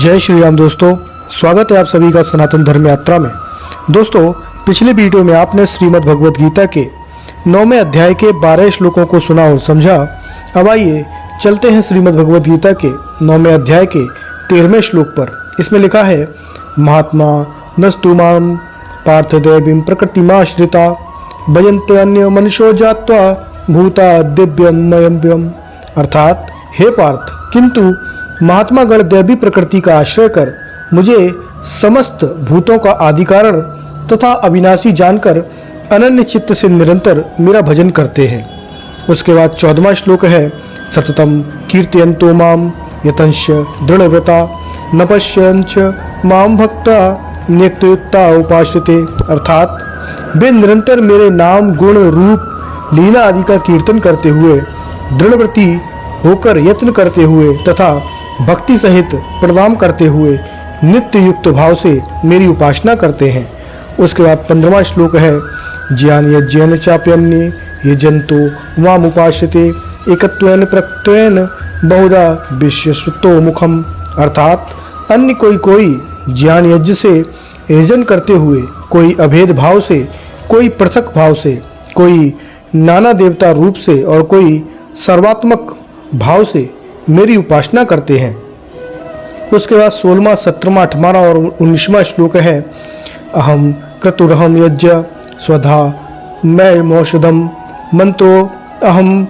जय श्री राम दोस्तों, स्वागत है आप सभी का सनातन धर्म यात्रा में। दोस्तों, पिछले वीडियो में आपने श्रीमद् भगवद गीता के 9वें अध्याय के 12 श्लोकों को सुना और समझा। अब आइए चलते हैं श्रीमद् भगवद गीता के 9वें अध्याय के 13वें श्लोक पर। इसमें लिखा है, महात्मा नस्तु माम पार्थदैवीं प्रकृतिमाश्रिता भजन्ते अन्य मनुष्यो जात्वा भूता दिव्यम मयम्यम। अर्थात, हे पार्थ, किंतु महात्मा गण दैवी प्रकृति का आश्रय कर मुझे समस्त भूतों का आदि कारण तथा अविनाशी जानकर अनन्य चित्त से निरंतर मेरा भजन करते हैं। उसके बाद 14वां श्लोक है, सततम कीर्तयन्तो माम यतंश दृढ़व्रता न पश्यंच माम भक्ता नित्ययुक्ता उपाश्यते। अर्थात, वे निरंतर मेरे नाम गुण रूप लीला आदि का कीर्तन करते हुए दृढ़व्रती होकर यत्न करते हुए तथा भक्ति सहित प्रणाम करते हुए नित्य युक्त भाव से मेरी उपासना करते हैं। उसके बाद 15वां श्लोक है, ज्ञान यज्ञेन चाप्यन्ये ये जंतु माम उपास्यते एकत्वेन प्रत्ययन बहुधा विश्वश्रुतो मुखम। अर्थात, अन्य कोई ज्ञान यज्ञ से यजन करते हुए, कोई अभेद भाव से, कोई पृथक भाव से, कोई नाना देवता रूप से और कोई सर्वात्मक भाव से मेरी उपासना करते हैं। उसके बाद 16वां, 17वां, 18वां और 19वां श्लोक है, अहम क्रतुरहम यज्ञ स्वधा मैं मौषधम मंत्रो अहम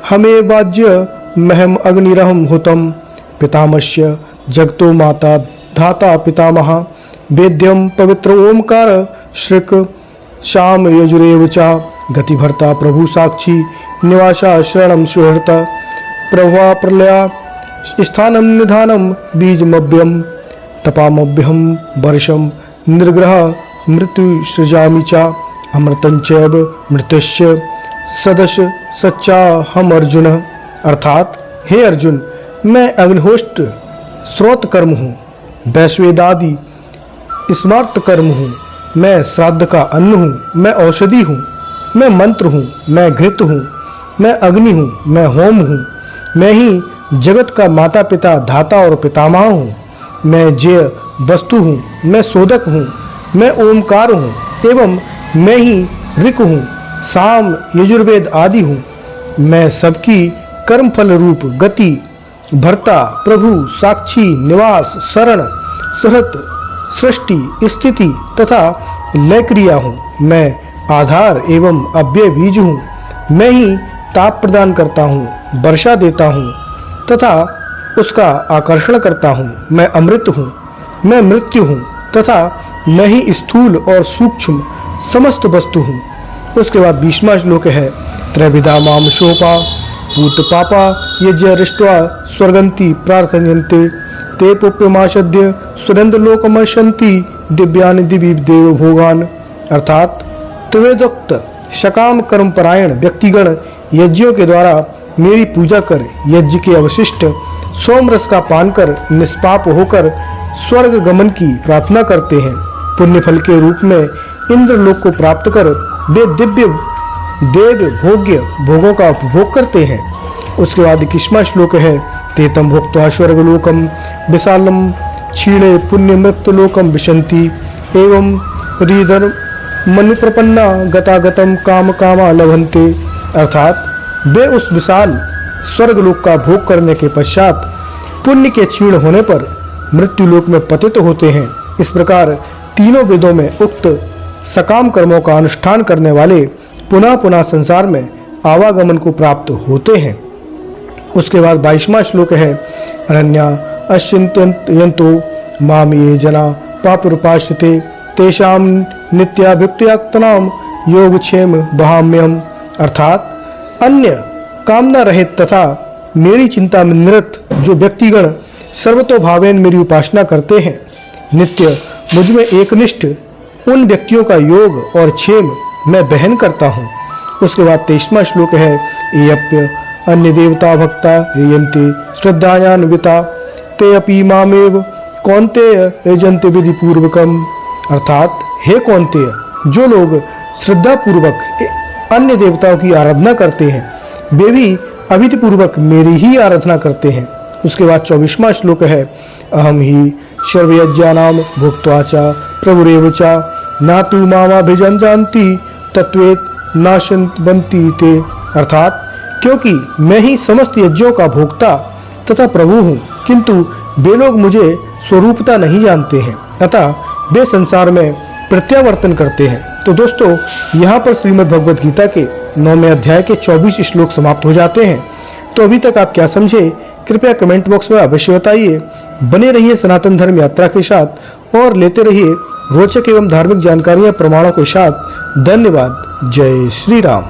हमे वाज्य महम अग्निरहम हुतम पितामस्य जगतो माता धाता पितामह वेद्यम पवित्र ओमकार श्रिक श्याम यजुरेव चा गतिभर्ता प्रभु साक्षी निवासा शरणम सुहृता प्रभा प्रलया स्थानम निधानम बीजमभ्यम तपामभ्यम वर्षम निर्ग्रह मृत्यु सृजामि चा अमृतंचैव मृत्युश्च सदश सच्चा हम अर्जुन। अर्थात, हे अर्जुन, मैं अग्निहोत्र स्रोत कर्म हूँ, वैश्वेदादि स्मार्त कर्म हूँ, मैं श्राद्ध का अन्न हूँ, मैं औषधि हूँ, मैं मंत्र हूँ, मैं घृत हूँ, मैं अग्नि हूँ, मैं होम हूँ, मैं ही जगत का माता पिता धाता और पितामह हूँ, मैं जेय वस्तु हूँ, मैं शोधक हूँ, मैं ओमकार हूँ एवं मैं ही ऋक हूँ, साम यजुर्वेद आदि हूँ। मैं सबकी कर्मफल रूप गति भर्ता प्रभु साक्षी निवास शरण सुहृत सृष्टि स्थिति तथा लय क्रिया हूँ। मैं आधार एवं अव्यय बीज हूँ। मैं ही ताप प्रदान करता हूँ, वर्षा देता हूँ तथा उसका आकर्षण करता हूँ। मैं अमृत हूँ, मैं मृत्यु हूँ तथा मैं ही स्थूल और सूक्ष्म समस्त वस्तु हूँ। उसके बाद 20वां श्लोक है, त्रैविधा माम शोपा भूत पापा यज्ञ रिष्ट्वा स्वर्गंती प्रार्थयन्ते ते पुप्यमाशद्य सुरेंद्र लोकमर्शंति दिव्यानि दिव्य देव भोगान। अर्थात, त्रिवेदोक्त सकाम कर्मपरायण व्यक्तिगण यज्ञों के द्वारा मेरी पूजा कर यज्ञ के अवशिष्ट सोमरस का पान कर निष्पाप होकर स्वर्ग गमन की प्रार्थना करते हैं। पुण्य फल के रूप में इंद्र लोक को प्राप्त कर वे दिव्य देव भोग्य भोगों का उपभोग करते हैं। उसके बाद 21वां श्लोक है, तेतम भुक्त्वा स्वर्गलोकम विशालम क्षीणे पुण्य मृत्युलोकम विशंति एवं हृदर मनु प्रपन्ना गतागतम काम कामा लभन्ते। अर्थात, वे उस विशाल स्वर्गलोक का भोग करने के पश्चात पुण्य के क्षीण होने पर मृत्युलोक में पतित होते हैं। इस प्रकार तीनों वेदों में उक्त सकाम कर्मों का अनुष्ठान करने वाले पुनः पुनः संसार में आवागमन को प्राप्त होते हैं। उसके बाद 22वां श्लोक है, अनन्या अश्चिंतयन्तो माम ये जना पापरूपाश्रिते तेषाम नित्याभियुक्तनाम योगक्षेम बहाम्यहम्। अर्थात, अन्य कामना रहित तथा मेरी चिंता में निरत जो व्यक्तिगण सर्वतोभावेन मेरी उपासना करते हैं, नित्य मुझ में एकनिष्ठ उन व्यक्तियों का योग और क्षेम मैं बहन करता हूँ। उसके बाद 23वां श्लोक है, एयप्य अन्य देवता भक्ता यन्ते श्रद्धायान्विता ते अपि मामेव कौन्तेय यजन्ते विधि पूर्वकम। अर्थात, हे कौन्तेय, जो लोग श्रद्धा पूर्वक अन्य देवताओं की आराधना करते हैं वे भी अविधि पूर्वक मेरी ही आराधना करते हैं। उसके बाद 24वां श्लोक है, अहम ही सर्वयज्ञानाम भुक्त्वा च प्रभुरेव च ना तु मामाभिजन्ति तत्वेत नाशंति ते, अर्थात क्योंकि मैं ही समस्त यज्ञों का भोक्ता तथा प्रभु हूँ, किंतु वे लोग मुझे स्वरूपता नहीं जानते हैं, अतः वे संसार में प्रत्यावर्तन करते हैं। तो दोस्तों, यहाँ पर श्रीमद् भगवद गीता के 9वें अध्याय के 24 श्लोक समाप्त हो जाते हैं। तो अभी तक आप क्या समझे, कृपया कमेंट बॉक्स में अवश्य बताइए। बने रहिए सनातन धर्म यात्रा के साथ और लेते रहिए रोचक एवं धार्मिक जानकारियां प्रमाणों के साथ। धन्यवाद। जय श्री राम।